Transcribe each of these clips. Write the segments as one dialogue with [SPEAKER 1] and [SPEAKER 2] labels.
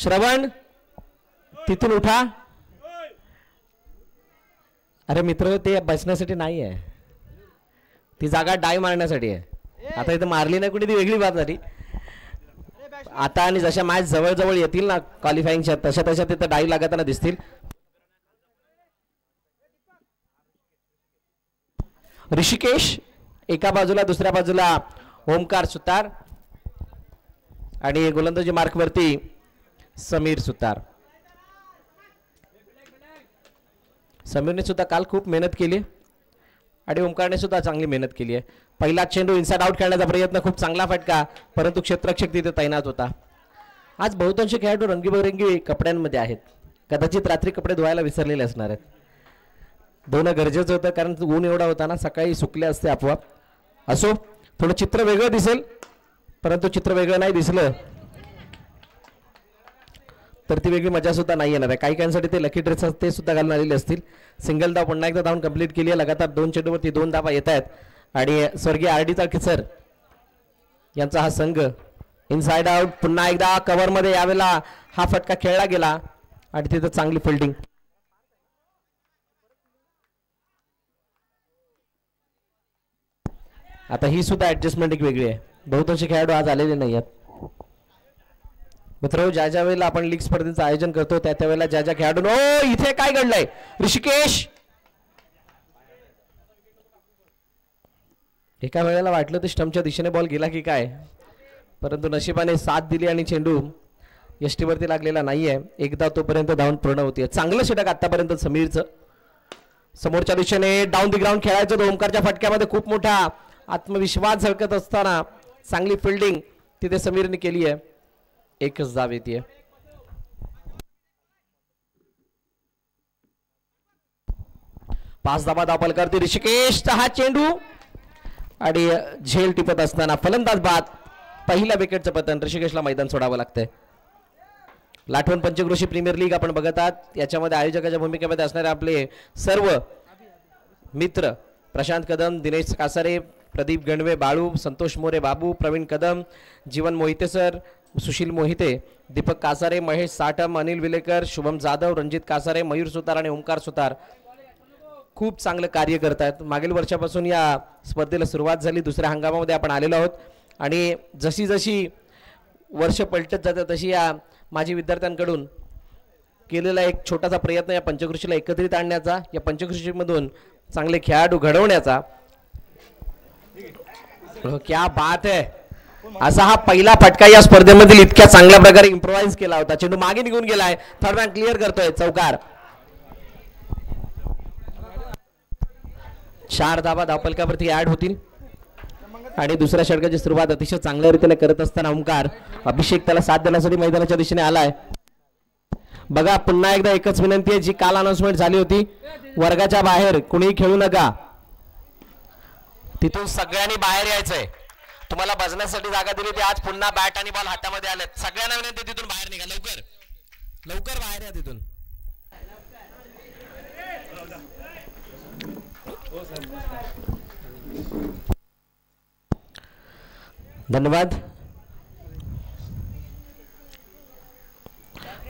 [SPEAKER 1] श्रवण तिथून उठा. अरे मित्र ते बसण्यासाठी नाही आहे, ती जागा डाय मारण्यासाठी आहे. आता इथं मारली नाही कुठे ती वेगळी बात झाली. आता आणि जशा मॅच जवळ जवळ येतील ना क्वालिफाईंगच्या तशा तशा तिथं डाय लागताना दिसतील. ऋषिकेश एका बाजूला, दुसऱ्या बाजूला ओमकार सुतार आणि गोलंदाजी मार्कवरती समीर सुतार. समीरने सुद्धा काल खूप मेहनत केली आणि ओमकारने सुद्धा चांगली मेहनत केली आहे. पहिला चेंडू इनसाइड आउट खेळण्याचा प्रयत्न, खूप चांगला फटका, परंतु क्षेत्ररक्षक तिथे तैनात होता. आज बहुतांश खेळाडू रंगीबेरंगी कपड्यांमध्ये आहेत, कदाचित रात्री कपडे धुवायला विसरलेले असणार आहेत. धुणं गरजेचं होतं कारण ऊन एवढा होता ना, सकाळी सुकले असते आपोआप. असो, थोडं चित्र वेगळं दिसेल, परंतु चित्र वेगळं नाही दिसलं तर ती वेगळी मजा सुद्धा नाही येणार आहे. काही काहींसाठी ते लकी ड्रेस ते सुद्धा घालून आलेले असतील. सिंगल धाव पुन्हा एकदा धावून कंप्लीट केली आहे. लगातार 2 चेंडूवरती 2 धावा येत आहेत आणि स्वर्गीय RD चाळके सर यांचा हा संघ इनसाइड आउट. पुन्हा एकदा कव्हरमध्ये यावेळेला हा फटका खेळला गेला आणि तिथं चांगली फिल्डिंग. आता ही सुद्धा ऍडजस्टमेंट एक वेगळी आहे, बहुतांश खेळाडू आज आलेले नाही आहेत. मित्र ज्या ज्या वेळेला आपण लीग स्पर्धेचं आयोजन करतो त्या त्यावेळेला ज्या ज्या खेळाडू इथे काय घडलंय ऋषिकेश. एका वेळेला वाटलं तर स्टंपच्या दिशेने बॉल गेला की काय, परंतु नशिबाने साथ दिली आणि चेंडू यष्टीवरती लागलेला नाहीये. एकदा तोपर्यंत धावून पूर्ण होतीये. चांगलं षटक आतापर्यंत समीरचं. समोरच्या दिशेने डाऊन दी ग्राउंड खेळायचं. ओमकारच्या फटक्यामध्ये खूप मोठा आत्मविश्वास झळकत असताना चांगली फिल्डिंग तिथे समीरने केली आहे. एकच धाव येते. 5 धावा धावपल करते ऋषिकेशचा हा चेंडू आणि झेल टिपत असताना फलंदाज बाद. पहिल्या विकेटचं पतन. ऋषिकेशला मैदान सोडावं लागतंय. लाठवण पंचक्रोशी प्रीमियर लीग आपण बघत आहात. याच्यामध्ये आयोजकाच्या भूमिकेमध्ये असणारे आपले सर्व मित्र प्रशांत कदम, दिनेश कासारे, प्रदीप गणवे, बाळू, संतोष मोरे, बाबू, प्रवीण कदम, जीवन मोहिते सर, सुशील मोहिते, दीपक कासारे, महेश साठम, अनिल विलेकर, शुभम जाधव, रणजित कासारे, मयूर सुतार आणि ओमकार सुतार खूप चांगलं कार्य करतात. मागील वर्षापासून या स्पर्धेला सुरुवात झाली. दुसऱ्या हंगामामध्ये आपण आलेलो आहोत आणि जशी जशी वर्ष पलटत जातात तशी या माजी विद्यार्थ्यांकडून केलेला एक छोटासा प्रयत्न या पंचक्रोशीला एकत्रित आणण्याचा, या पंचक्रोशीमधून चांगले खेळाडू घडवण्याचा. क्या बात है. असा हा पहिला फटका या स्पर्धेमधील इतक्या चांगल्या प्रकारे इम्प्रोवाइज केला होता. चेंडू मागे निघून गेलाय. थर्ड मॅन क्लिअर करतोय. चौकार. 4 धावा धावपलकावरती ऍड होतील आणि दुसऱ्या षटकाची सुरुवात अतिशय चांगल्या रीतीने करत असताना ओमकार अभिषेक त्याला साथ देण्यासाठी मैदानाच्या दिशेने आलाय. बघा पुन्हा एकदा एकच विनंती आहे जी काल अनाउन्समेंट झाली होती, वर्गाच्या बाहेर कुणीही खेळू नका. तिथून सगळ्यांनी बाहेर यायचंय. तुम्हाला बसण्यासाठी जागा दिली ती आज पुन्हा बॅट आणि बॉल हातामध्ये आलेत. सगळ्यांना विनंती तिथून बाहेर निघा. लवकर लवकर बाहेर या तिथून. धन्यवाद.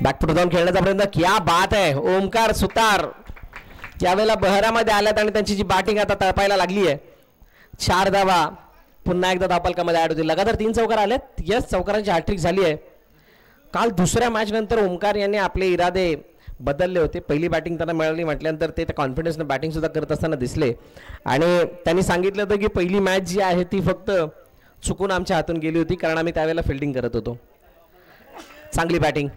[SPEAKER 1] बॅकफुट जाऊन खेळण्याचा प्रयत्न. क्या बात आहे. ओमकार सुतार त्यावेळेला बहरामध्ये आल्यात आणि त्यांची जी बॅटिंग आता तळपायला लागली आहे. 4 धावा पुन्हा एकदा धावपलकामध्ये ऍड होतील. लगातार 3 चौकार आलेत. यस, चौकारांची हॅट्रिक झाली आहे. काल दुसऱ्या मॅच नंतर ओमकार यांनी आपले इरादे बदलले होते. पहिली बॅटिंग त्यांना मिळाली म्हटल्यानंतर ते कॉन्फिडन्सने बॅटिंग सुद्धा करत असताना दिसले आणि त्यांनी सांगितलं होतं की पहिली मॅच जी आहे ती फक्त चुकून आमच्या हातून गेली होती कारण आम्ही त्यावेळेला फिल्डिंग करत होतो. चांगली बॅटिंग.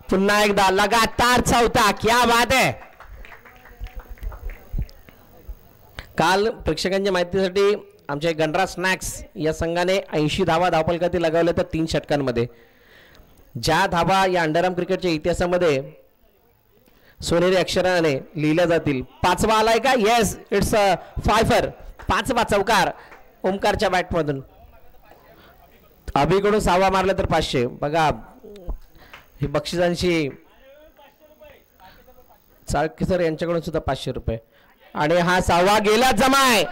[SPEAKER 1] पुन्हा एकदा लगातार चौथा. क्या बात आहे. काल प्रेक्षकांच्या माहितीसाठी आमच्या गणराज स्नॅक्स या संघाने 80 धावा धावपलकातील लगावल्या तर 3 षटकांमध्ये. ज्या धावा या अंडरआर्म क्रिकेटच्या इतिहासामध्ये सोनेरी अक्षराने लिहिल्या जातील. 5वा आलाय का. येस, इट्स अ 5 5वा चौकार ओमकारच्या बॅटमधून. अभिकडून 6वा मारला तर 500. बघा ही बक्षिसांची चाळके सर यांच्याकडून सुद्धा 500 रुपये आणि हा 6वा गेला जमाय.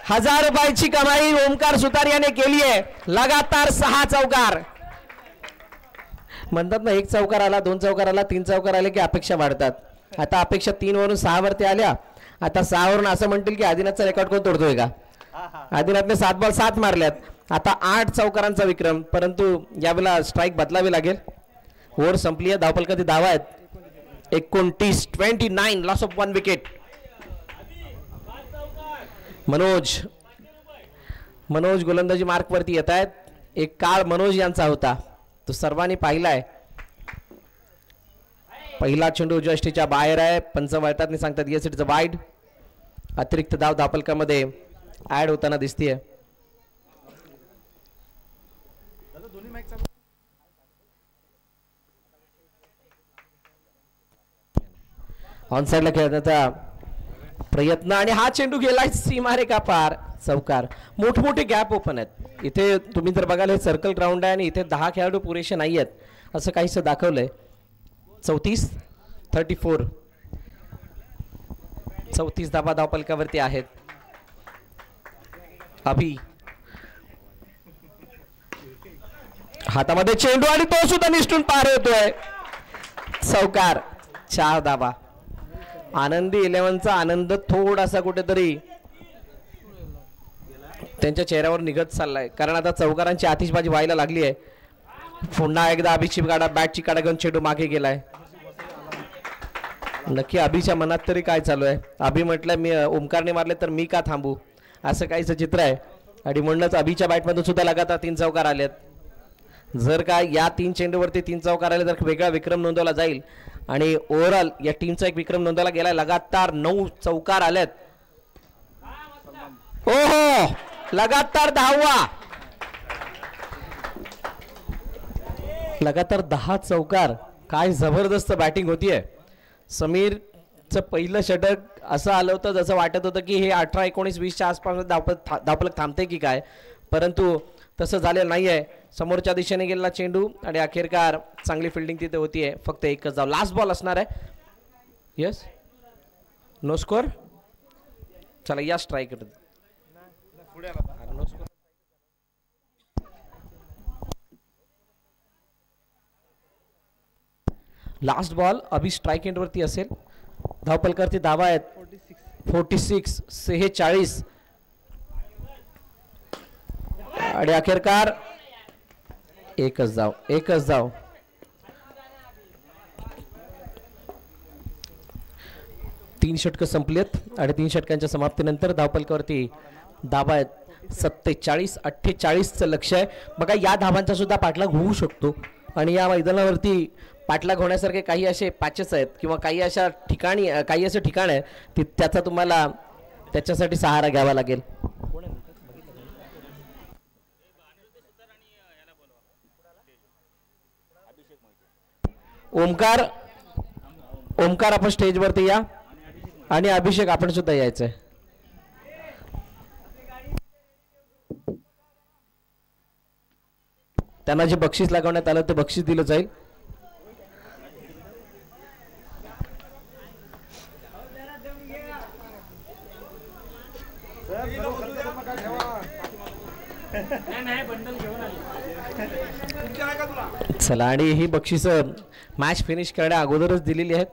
[SPEAKER 1] 1000 रुपयाची कमाई ओमकार सुतार याने केली आहे. लगातार 6 चौकार. म्हणतात ना, एक चौकार आला, 2 चौकार आला, 3 चौकार आले की अपेक्षा वाढतात. आता अपेक्षा 3 वरून 6 वरती आल्या. आता 6 वरून असं म्हणतील की आदिनाथचा रेकॉर्ड कोण तोडतोय का. आदिनाथने 7 बॉल 7 मारल्यात. आता 8 चौकारांचा विक्रम, परंतु यावेळेला स्ट्राईक बदलावी लागेल. ओव्हर संपली आहे. धावपलकाची धावा आहेत 29 लॉस ऑफ 1 विकेट. मनोज गोलंदाजी मार्क वरती येत आहेत. एक काळ मनोज यांचा होता, तो सर्वांनी पाहिलाय. पहिला चेंडू जस्टीच्या बाहेर आहे. पंच वळतात सांगतात येस इट्स अ वाईड. अतिरिक्त धाव धावपलकामध्ये ऍड होताना दिसतीये. ऑन साइडला खेळण्याचा प्रयत्न आणि हा चेंडू गेलाय सीमारेखा पार. चौकार. मोठमोठे गॅप ओपन आहेत इथे. तुम्ही जर बघाल हे सर्कल ग्राउंड आहे आणि इथे 10 खेळाडू पुरेसे नाही आहेत असं काहीसं दाखवलंय. 34 धावा धावपलकावरती आहेत. अभि हातामध्ये चेंडू आणि तो सुद्धा निष्ठून पार होतोय. चौकार. 4 धावा. आनंदी 11चा आनंद थोडासा कुठेतरी त्यांच्या चेहऱ्यावर निघत चाललाय, कारण आता चौकारांची आतिषबाजी व्हायला लागली आहे. पुन्हा एकदा अभिची गाडा बॅटची काडा घेऊन चेंडू मागे गेलाय. नक्की अभिच्या मनात तरी काय चालू आहे. अभि म्हटलं मी ओमकारने मारले तर मी का थांबू, असं काहीच चित्र आहे. आणि म्हणूनच अभिच्या बॅटमधून सुद्धा लगातार 3 चौकार आलेत. जर का या 3 चेंडूवरती 3 चौकार आले तर वेगळा विक्रम नोंदवला जाईल आणि ओव्हरऑल या टीमचा एक विक्रम नोंदवला गेला. लगातार 9 चौकार आलेत. ओहो, लगातार 10वा. लगातार 10 चौकार. काय जबरदस्त बॅटिंग होतीये. समीरचं पहिलं षटक असं आलं होतं जसं वाटत होतं की हे 18, 19, 20च्या आसपास धावपलक थांबते की काय, परंतु तसं झालेलं नाही आहे. समोरच्या दिशेने गेलेला चेंडू आणि अखेरकार चांगली फिल्डिंग तिथे होतीये. फक्त एकच धाव. लास्ट बॉल असणार आहे. Yes, no score. चला या strike. Last ball Abhi strike end वरती असेल. धावपलकावरती धावा आहेत 46 आणि अखेरकार एकच धाव. तीन षटकं संपलेत आणि 3 षटकांच्या समाप्तीनंतर धावपलकावरती धावा आहेत 47-48चं लक्ष आहे. बघा या धावांचा सुद्धा पाठलाग होऊ शकतो आणि या मैदानावरती पाठलाग होण्यासारखे काही असे पॅचेस आहेत किंवा काही अशा ठिकाणी काही असे ठिकाण आहे त्याचा तुम्हाला त्याच्यासाठी सहारा घ्यावा लागेल. ओमकार आपण स्टेजवरती या आणि अभिषेक आपण सुद्धा यायचंय. त्यांना जे बक्षीस लागवण्यात आलं ते बक्षीस दिलं जाईल. चला, आणि ही बक्षीस मॅच फिनिश करण्या अगोदरच दिलेली आहेत.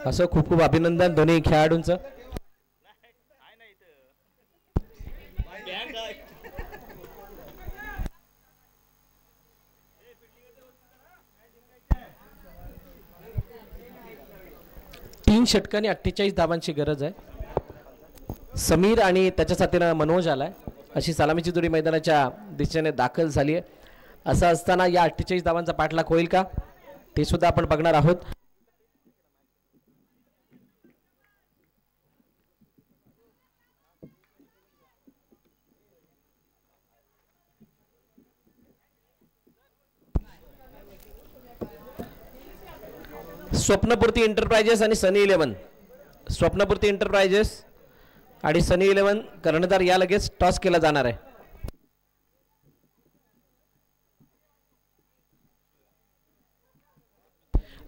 [SPEAKER 1] असं खूप खूप अभिनंदन दोन्ही खेळाडूंचं. तीन षटकांनी 48 धावांची गरज आहे. समीर आणि त्याच्या साथीनं मनोज आलाय. अशी सलामीची जोडी मैदानाच्या दिशेने दाखल झाली आहे. असं असताना या 48 धावांचा पाठलाग होईल का ते सुद्धा आपण बघणार आहोत. स्वप्नपूर्ती एंटरप्राइजेस आणि सनी 11. स्वप्नपूर्ती एंटरप्राइजेस आणि सनी 11 कर्णधार या लगेच टॉस केला जाणार आहे.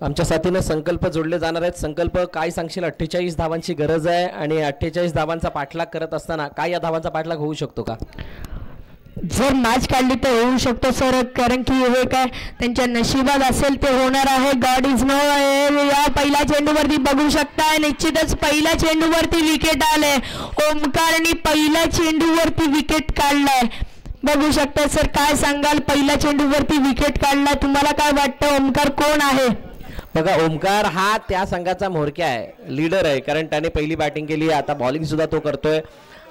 [SPEAKER 1] आमच्या साथीने संकल्प जोडले जाणार आहेत. संकल्प काय सांगशील? 48 धावांची गरज आहे आणि 48 धावांचा पाठलाग करत असताना काय या धावांचा पाठलाग होऊ शकतो का?
[SPEAKER 2] जर मॅच काढली तर होऊ शकतो सर, कारण की हे काय त्यांच्या नशिबात असेल ते होणार आहे. God is no. या पहिल्या चेंडूवरती बघू शकताय निश्चितच पहिल्या चेंडूवरती विकेट आले. ओमकारने पहिल्या चेंडूवरती विकेट काढलाय. बघू शकता सर, काय सांगाल पहिल्या चेंडूवरती विकेट काढला, तुम्हाला काय वाटतं ओमकार कोण आहे?
[SPEAKER 1] बघा ओमकार हा त्या संघाचा म्होरक्या आहे, लीडर आहे, कारण त्याने पहिली बॅटिंग केली, आता बॉलिंग सुद्धा तो करतोय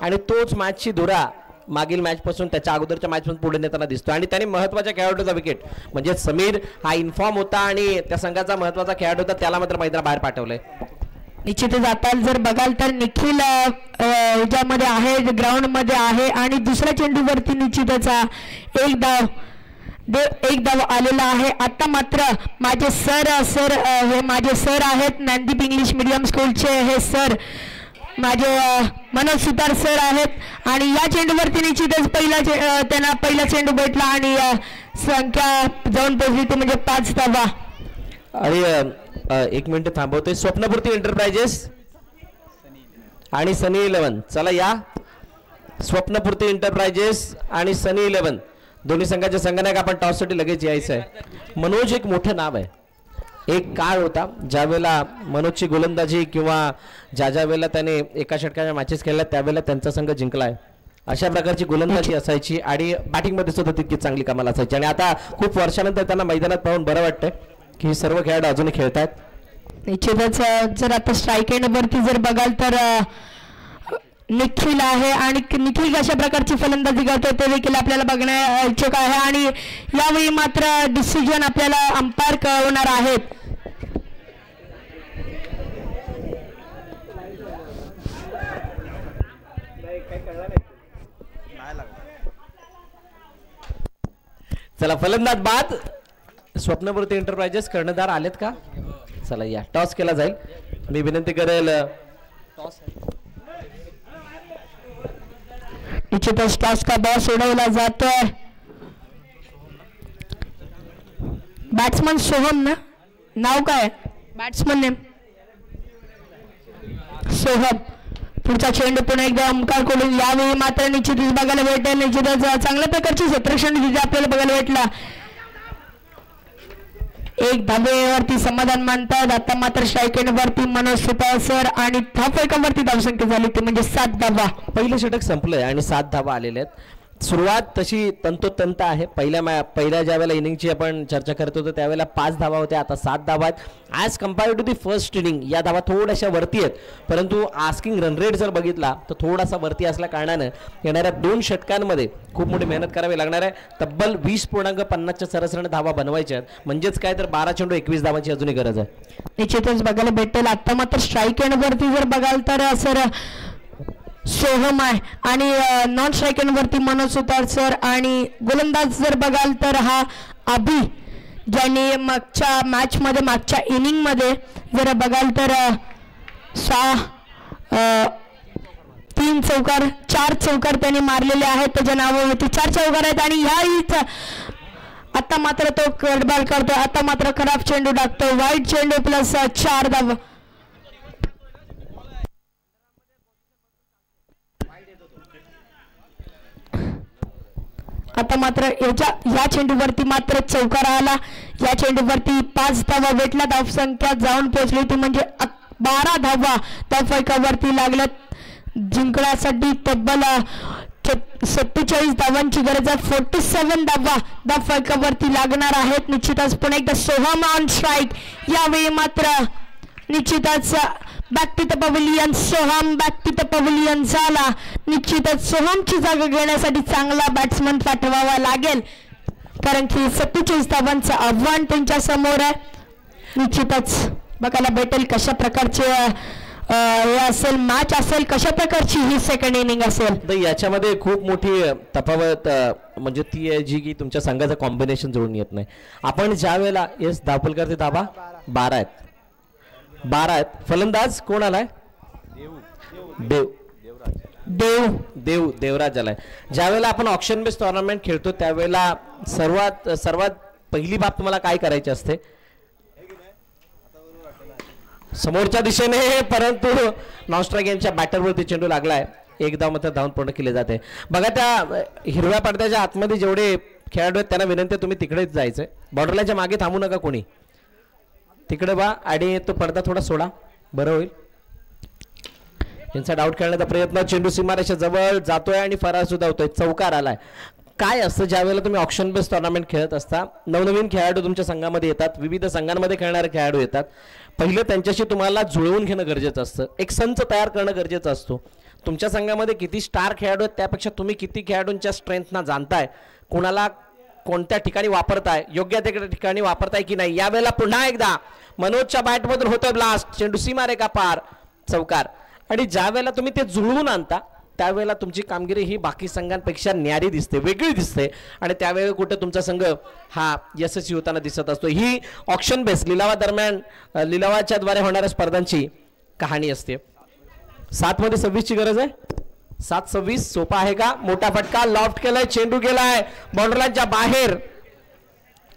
[SPEAKER 1] आणि तोच मॅचची धुरा मागील मॅच पासून त्याच्या अगोदरच्या मॅच पासून पुढे नेताना दिसतो आणि त्याने महत्त्वाच्या खेळाडूचा विकेट म्हणजे समीर हा इन्फॉर्म होता आणि त्या संघाचा महत्त्वाचा खेळाडू होता, त्याला मात्र मैदानाबाहेर पाठवलंय.
[SPEAKER 2] निश्चितच आता जर बघाल तर निखिल ज्यामध्ये आहे ग्राउंड मध्ये आहे आणि दुसऱ्या चेंडूवरती निश्चितच एक धाव आलेला आहे. आता मात्र माझे सर हे माझे सर आहेत ज्ञानदीप इंग्लिश मीडियम स्कूलचे, हे सर माझे मनोज सुतार सर आहेत आणि या चेंडूवरती निश्चितच त्यांना पहिला चेंडू भेटला आणि संख्या जाऊन पोहोचली ते म्हणजे 5 धावा.
[SPEAKER 1] आणि 1 मिनिट थांबवतोय. स्वप्नपूर्ती एंटरप्राइजेस आणि सनी 11, चला या. स्वप्नपूर्ती एंटरप्राइजेस आणि सनी 11 दोन्ही संघाचे संघनायक आपण टॉससाठी लगेच यायचं आहे. मनोज एक मोठं नाव आहे. एक काळ होता ज्यावेळेला मनोजची गोलंदाजी किंवा ज्या वेळेला त्याने एका षटकाच्या मॅचेस खेळल्या त्यावेळेला त्यांचा संघ जिंकलाय. अशा प्रकारची गोलंदाजी असायची आणि बॅटिंगमध्ये सुद्धा तितकी चांगली कमाल असायची आणि आता खूप वर्षानंतर त्यांना मैदानात पाहून बरं वाटतंय की सर्व खेळाडू अजूनही खेळतात.
[SPEAKER 2] निश्चितच जर आता स्ट्राईक एंडवरती जर बघाल तर निखिल आहे आणि निखिल कशा प्रकारची फलंदाजी करतो ते देखील आपल्याला बघण्या इच्छुक आहे आणि यावेळी मात्र डिसिजन आपल्याला अंपायर कळवणार आहेत.
[SPEAKER 1] चला फलंदाज बाद. स्वप्नपूर्ती एंटरप्राइजेस कर्णधार आलेत का? चला या, टॉस केला जाईल. मी विनंती करेल
[SPEAKER 2] निश्चितच टॉस का बॉल सोडवला जातोय. बॅट्समन सोहम ना, नाव काय बॅट्समन नेम? सोहम. पुढचा चेंडू पुन्हा एकदा ओमकार कडून, यावेळी मात्र निश्चितच बघायला भेटेल. निश्चितच चांगल्या प्रकारची क्षेत्ररक्षण तिथे आपल्याला बघायला भेटला. 1 धावेवरती समाधान मानतात. आता मात्र स्ट्राईकवरती मनोज सुतार सर आणि धावफलकावरती धावसंख्या झाली ती म्हणजे 7 धावा.
[SPEAKER 1] पहिलं षटक संपलंय आणि 7 धावा आलेल्या आहेत. सुरुवात तशी तंतोतंत आहे. पहिल्या ज्या वेळेला इनिंगची आपण चर्चा करत होतो त्यावेळेला 5 धावा होत्या, आता 7 धावा आहेत. As compared to the first inning या धावा थोड्याशा वरती आहेत, परंतु आस्किंग रन रेट जर बघितला तर थोडासा वरती असल्या कारणानं येणाऱ्या 2 षटकांमध्ये खूप मोठी मेहनत करावी लागणार आहे. तब्बल 20.50च्या सरसरीने धावा बनवायच्या आहेत, म्हणजेच काय तर 12 चेंडू 21 धावांची अजूनही गरज आहे.
[SPEAKER 2] निश्चितच बघायला भेटेल. आता मात्र स्ट्राईक एंडवरती जर बघाल तर सर सोहम आहे आणि non strike एंडवरती Manoj Sutar sir आणि गोलंदाज जर बघाल तर हा अभि, ज्याने मागच्या मॅचमध्ये मागच्या इनिंगमध्ये जर बघाल तर 3 चौकार 4 चौकार त्यांनी मारलेले आहेत. त्याच्या नावावरती 4 चौकार आहेत आणि ह्याच आता मात्र तो कडबाल करतो. आता मात्र खराब चेंडू टाकतो. वाईट चेंडू प्लस 4 धावा. आता मात्र या चेंडूवरती मात्र चौकार आला. या चेंडूवरती 5 धावा भेटल्या. धावसंख्या जाऊन पोहोचली होती म्हणजे 12 धावा धावफलकावरती लागल्यात. जिंकण्यासाठी तब्बल 47 धावांची गरज आहे. 47 धावा धावफलकावरती लागणार आहेत. निश्चितच पुन्हा एकदा सोहम ऑन स्ट्राईक. यावेळी मात्र निश्चितच back to the pavilion. Soham back to the pavilion झाला. निश्चितच सोहमची जागा घेण्यासाठी चांगला बॅट्समन पाठवावा लागेल, कारण की 47 धावांचं आव्हान त्यांच्या समोर आहे. निश्चितच बघायला भेटेल कशा प्रकारचे हे असेल, मॅच असेल, कशा प्रकारची ही सेकंड इनिंग असेल.
[SPEAKER 1] तर याच्यामध्ये खूप मोठी तफावत म्हणजे ती आहे जी की तुमच्या संघाचं कॉम्बिनेशन जुळून येत नाही. आपण ज्या वेळेला येस धावफलकावरती धावा 12 आहेत. फलंदाज कोण आलाय? देवराज आलाय. ज्यावेळेला आपण ऑक्शन बेस्ड टुर्नामेंट खेळतो त्यावेळेला सर्वात पहिली बाब तुम्हाला काय करायची असते? समोरच्या दिशेने, परंतु नॉन स्ट्राईक यांच्या बॅटरवरती चेंडू लागलाय एक धाव मात्र धावून पूर्ण केले जाते. बघा त्या हिरव्या पडद्याच्या आतमध्ये जेवढे खेळाडू आहेत त्यांना विनंती आहे तुम्ही तिकडेच जायचंय. बॉर्डरलाईनच्या मागे थांबू नका कोणी. तिकडे बा आणि तो पडदा थोडा सोडा बरं होईल. इनसाइड आउट खेळण्याचा प्रयत्न. चेंडू सीमारेषा जवळ जातोय आणि फरार सुद्धा होतोय. चौकार आलाय. काय असतं ज्या वेळेला तुम्ही ऑप्शन बेस्ड टुर्नामेंट खेळत असता नवनवीन खेळाडू तुमच्या संघामध्ये येतात. विविध संघांमध्ये खेळणारे खेळाडू येतात. पहिलं त्यांच्याशी तुम्हाला जुळवून घेणं गरजेचं असतं. एक संच तयार करणं गरजेचं असतो. तुमच्या संघामध्ये किती स्टार खेळाडू आहेत त्यापेक्षा तुम्ही किती खेळाडूंच्या स्ट्रेंथना जाणताय. कोणाला कोणत्या ठिकाणी वापरताय योग्य त्या ठिकाणी वापरताय की नाही. यावेळेला पुन्हा एकदा मनोजच्या बॅटमधून होतोय ब्लास्ट. चेंडू सीमारेखा पार. चौकार. आणि ज्या वेळेला तुम्ही ते जुळवून आणता त्यावेळेला तुमची कामगिरी ही बाकी संघांपेक्षा न्यारी दिसते वेगळी दिसते आणि त्यावेळी कुठे तुमचा संघ हा यशस्वी होताना दिसत असतो. ही ऑक्शन बेस लिलावादरम्यान लिलावाच्या द्वारे होणाऱ्या स्पर्धांची कहाणी असते. 7 मध्ये 26 ची गरज आहे. 7-26 सोपा आहे का. मोठा फटका लॉफ्ट केलाय. चेंडू गेलाय बॉर्डरलाईनच्या बाहेर.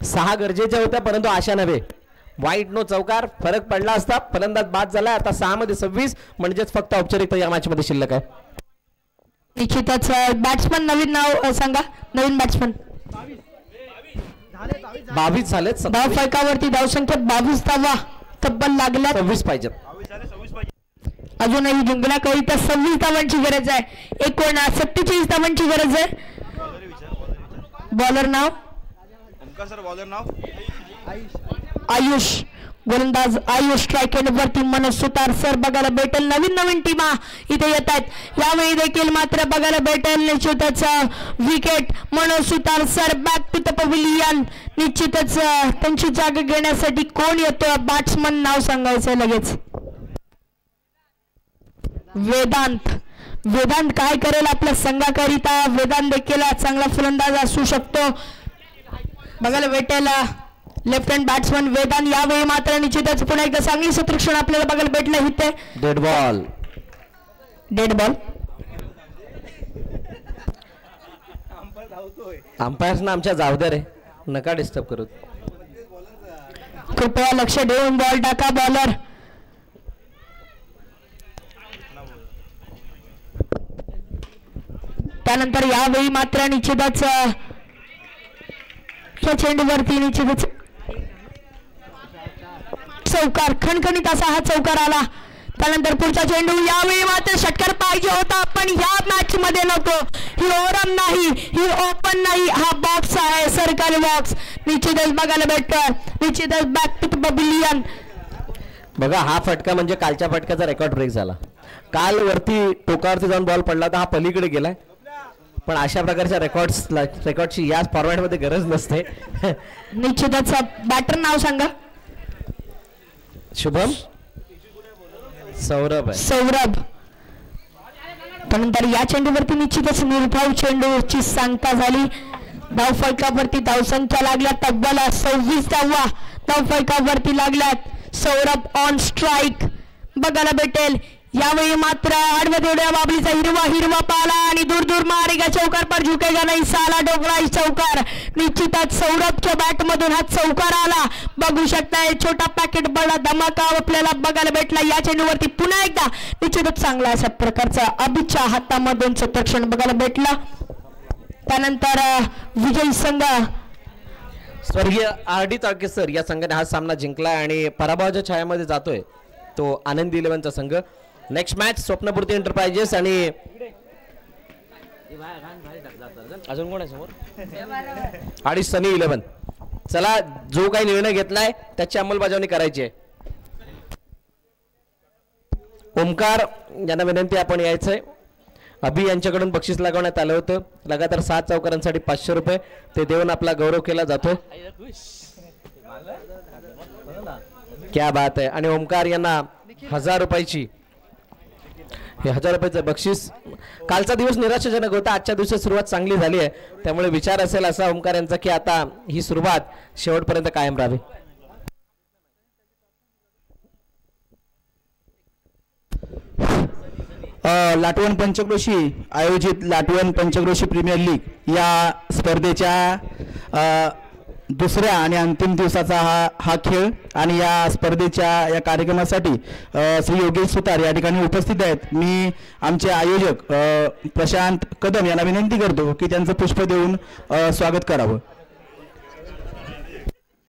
[SPEAKER 1] 6 गरजेच्या होत्या परंतु आशा नव्हे. वाईट नो चौकार. फरक पडला असता. फलंदाज बाद झालाय. आता 6 मध्ये 26 म्हणजेच फक्त औपचारिकता या मॅच मध्ये शिल्लक आहे.
[SPEAKER 2] निश्चितच बॅट्समन नवीन नाव सांगा. नवीन बॅट्समन
[SPEAKER 1] 22 झालेत.
[SPEAKER 2] धाव फलकावरती धावसंख्या 22 धावा तब्बल लागल्या.
[SPEAKER 1] 26 पाहिजेत.
[SPEAKER 2] अजूनही जिंकण्याकरिता 26 धावांची गरज आहे. 47 धावांची गरज आहे. बॉलर नाव आयुष. गोलंदाज आयुष. स्ट्राईक वरती मनोज सुतार सर बघायला भेटेल. नवीन टीमा इथे येत आहेत. यावेळी देखील मात्र बघायला भेटेल निश्चितच wicket. Manoj Sutar sir back to the pavilion. निश्चितच त्यांची जागा घेण्यासाठी कोण येतो. बॅट्समन नाव सांगायचं लगेच. वेदांत. वेदांत काय करेल आपल्या संघाकरिता. वेदांत देखील चांगला फलंदाज असू शकतो. बघायला भेटेल लेफ्ट हँड बॅट्समन वेदांत. यावेळी मात्र निश्चितच पुन्हा एकदा चांगली सूत्रक्षण आपल्याला बघायला भेटलं. इथे
[SPEAKER 1] डेड बॉल.
[SPEAKER 2] Dead ball.
[SPEAKER 1] अंपायर्सना आमच्या जाऊ द्या रे. नका डिस्टर्ब करू.
[SPEAKER 2] कृपया लक्ष देऊन बॉल टाका. बॉलर त्यानंतर यावेळी मात्र निश्चितच या चेंडूवरती निश्चितच चौकार. खणखणीत असा हा चौकार आला. त्यानंतर पुढचा चेंडू. यावेळी मात्र षटकार पाहिजे होता पण या मॅच मध्ये नको. ही ओरम नाही. ही ओपन नाही. हा बॉक्स आहे सरकारी बॉक्स. निश्चितच बघायला भेटतोय. निश्चितच बॅक टू द पवेलियन.
[SPEAKER 1] बघा हा फटका म्हणजे कालच्या फटक्याचा रेकॉर्ड ब्रेक झाला. काल वरती टोकावरती जाऊन बॉल पडला तर हा पलीकडे गेलाय. पण अशा प्रकारच्या रेकॉर्डची या फॉर्मॅटमध्ये गरज नसते.
[SPEAKER 2] निश्चितच बॅटर नाव सांगा.
[SPEAKER 1] शुभम सौरभ आहे.
[SPEAKER 2] सौरभ. त्यानंतर या चेंडूवरती निश्चितच निर्धाव चेंडूची सांगता झाली. धाव फलकावरती धावसंख्या लागल्या तब्बल 26 धावा धाव फलकावरती लागल्यात. सौरभ ऑन स्ट्राईक बघायला भेटेल. यावेळी मात्र आडव्या तेवढ्या बाबलीचा हिरवा पाला आणि दूर मारेगा. चौकार पर झुकेगा नाही. साला डोकळा चौकार. निश्चितच सौरभच्या बॅट मधून हा चौकार आला. बघू शकताय छोटा पॅकेट बडा धमाका आपल्याला बघायला भेटला. या चेंडूवरती पुन्हा एकदा निश्चितच चांगला अशा प्रकारचा अभिच्या हातामधून क्षेत्रक्षण बघायला भेटला. त्यानंतर विजयी संघ
[SPEAKER 1] स्वर्गीय आर.डी. ताळकेसर या संघाने हा सामना जिंकलाय आणि पराभवाच्या छायामध्ये जातोय तो आनंदी 11चा संघ. नेक्स्ट मॅच स्वप्नपूर्ती एंटरप्राइजेस आणि अजून कोण आहे समोर आणि सनी 11. चला जो काही निर्णय घेतलाय त्याची अंमलबजावणी करायची आहे. ओमकार यांना विनंती आपण यायचंय. अभि यांच्याकडून बक्षीस लागवण्यात आलं होतं. लगातार 7 चौकारांसाठी 500 रुपये ते देऊन आपला गौरव केला जातो. क्या बात आहे. आणि ओमकार यांना 1000 रुपयाची हे 1000 रुपयाचं बक्षीस. कालचा दिवस निराशाजनक होता. आजच्या दिवसात सुरुवात चांगली झाली आहे त्यामुळे विचार असेल असा ओमकार यांचा की आता ही सुरुवात शेवटपर्यंत कायम राहावी.
[SPEAKER 3] लाटवण पंचक्रोशी आयोजित लाटवण पंचक्रोशी प्रीमियर लीग या स्पर्धेच्या दुसऱ्या आणि अंतिम दिवसाचा हा खेळ आणि या स्पर्धेच्या या कार्यक्रमासाठी श्री योगेश सुतार या ठिकाणी उपस्थित आहेत. मी आमचे आयोजक प्रशांत कदम यांना विनंती करतो की त्यांचं पुष्प देऊन स्वागत करावं.